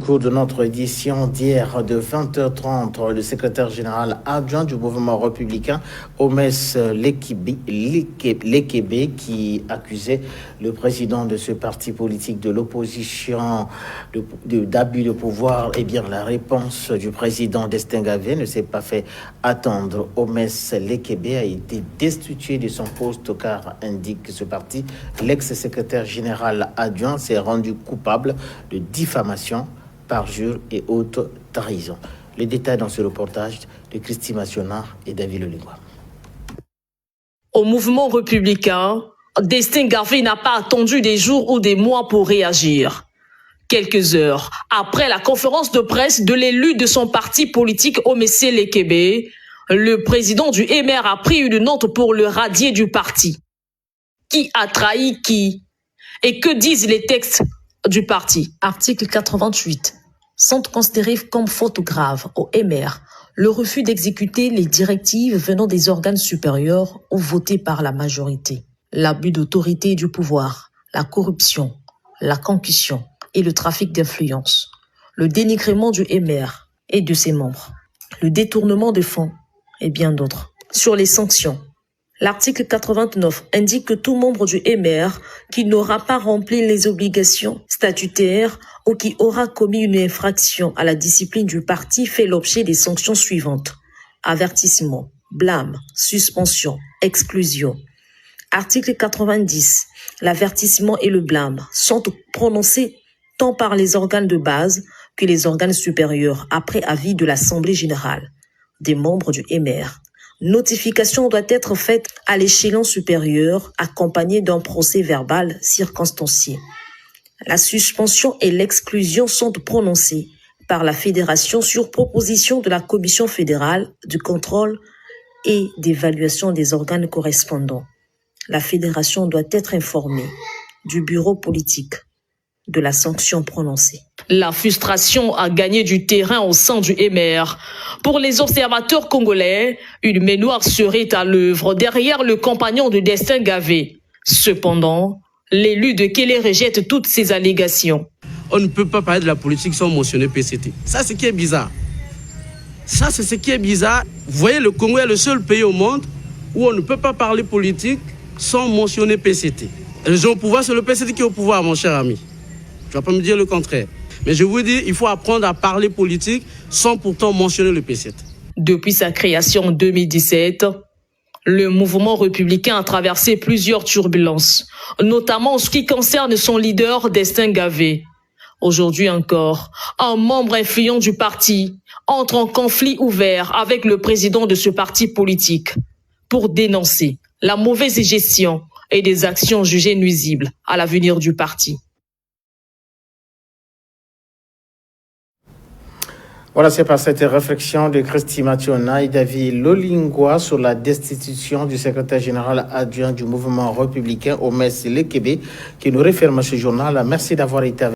cours de notre édition d'hier de 20h30, le secrétaire général adjoint du mouvement républicain, Omès Lekebe, qui accusait le président de ce parti politique de l'opposition d'abus de pouvoir. Eh bien, la réponse du président Destin Gavé ne s'est pas fait attendre. Omès Lekebe a été destitué de son poste car, indique ce parti, l'ex-secrétaire général adjoint s'est rendu coupable de diffamation, parjure et haute trahison. Les détails dans ce reportage de Christy Massionnard et David Lelingua. Au mouvement républicain, Destin Gavé n'a pas attendu des jours ou des mois pour réagir. Quelques heures après la conférence de presse de l'élu de son parti politique Omès Lekebe, le président du MR a pris une note pour le radier du parti. Qui a trahi qui? Et que disent les textes du parti? Article 88. Sont considérés comme faute grave au MR le refus d'exécuter les directives venant des organes supérieurs ou votées par la majorité, l'abus d'autorité et du pouvoir, la corruption, la concussion et le trafic d'influence, le dénigrement du MR et de ses membres, le détournement de fonds et bien d'autres. Sur les sanctions, l'article 89 indique que tout membre du MR qui n'aura pas rempli les obligations statutaires ou qui aura commis une infraction à la discipline du parti fait l'objet des sanctions suivantes. Avertissement, blâme, suspension, exclusion. Article 90. L'avertissement et le blâme sont prononcés tant par les organes de base que les organes supérieurs après avis de l'Assemblée générale des membres du MR. Notification doit être faite à l'échelon supérieur, accompagnée d'un procès verbal circonstancié. La suspension et l'exclusion sont prononcées par la Fédération sur proposition de la Commission fédérale du contrôle et d'évaluation des organes correspondants. La Fédération doit être informée du bureau politique de la sanction prononcée. La frustration a gagné du terrain au sein du MR. Pour les observateurs congolais, une main noire serait à l'œuvre derrière le compagnon de Destin Gavé. Cependant, l'élu de Kélé rejette toutes ces allégations. On ne peut pas parler de la politique sans mentionner PCT. Ça, c'est ce qui est bizarre. Ça, c'est ce qui est bizarre. Vous voyez, le Congo est le seul pays au monde où on ne peut pas parler politique sans mentionner PCT. Les gens au pouvoir, c'est le PCT qui est au pouvoir, mon cher ami. Tu ne vas pas me dire le contraire. Mais je vous dis, il faut apprendre à parler politique sans pourtant mentionner le PCT. Depuis sa création en 2017, le mouvement républicain a traversé plusieurs turbulences, notamment en ce qui concerne son leader Destin Gavé. Aujourd'hui encore, un membre influent du parti entre en conflit ouvert avec le président de ce parti politique pour dénoncer la mauvaise gestion et des actions jugées nuisibles à l'avenir du parti. Voilà, c'est par cette réflexion de Christy Massionnard et David Lelingua sur la destitution du secrétaire général adjoint du mouvement républicain Omès Lekebe qui nous referme ce journal. Merci d'avoir été avec nous.